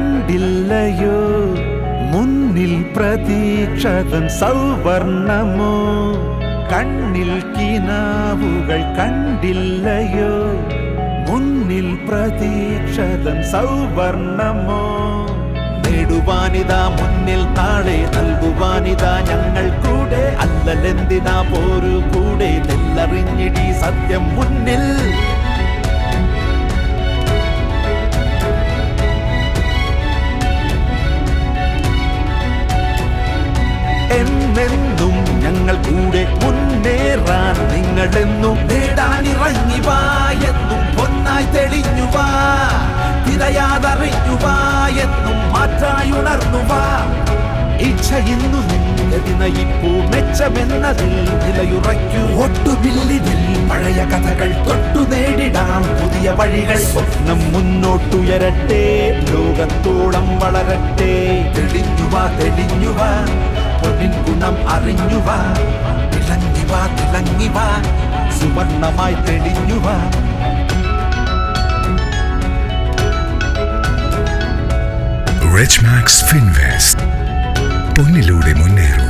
കണ്ടില്ലയോ മുന്നിൽ പ്രതീക്ഷതൻ സൗവർണമോ കണ്ണിൽ കിനാവുകൾ കണ്ടില്ലയോ മുന്നിൽ പ്രതീക്ഷതൻ സൗവർണമോ നേടുവാനിതാ മുന്നിൽ താഴെ നൽകുവാനിതാ ഞങ്ങൾ കൂടെ അല്ലലെന്തിനാ പോരു കൂടെ തെല്ലറിഞ്ഞിടി സത്യം മുന്നിൽ എന്നെന്നും ഞങ്ങൾ കൂടെ മുന്നേറാൻ നിങ്ങളെന്നും നേടാനിറങ്ങിവാ എന്നും പൊന്നായി തെളിഞ്ഞുവാ തിരയാതറിഞ്ഞുവാ എന്നും മാറ്റായുണർന്നുവാ ഇച്ഛ ഇന്നു നിന്നതിനയിപ്പൂ മെച്ചമെന്നതിൽ നിലയുറയ്ക്കൂ ഒട്ടുമില്ലിനിൽ പഴയ കഥകൾ തൊട്ടു നേടിടാം പുതിയ വഴികൾ സ്വപ്നം മുന്നോട്ടുയരട്ടെ ലോകത്തോളം വളരട്ടെ തെളിഞ്ഞുവാ തെളിഞ്ഞുവാ പൊന്നിൻ ഗുണം അറിഞ്ഞുവാ തിളങ്ങിവാ തിളങ്ങിവാ സുവർണമായി തെളിഞ്ഞുവാ റിച്ച്മാക്സ് ഫിൻവെസ്റ്റ് പൊന്നിലൂടെ മുന്നേറും.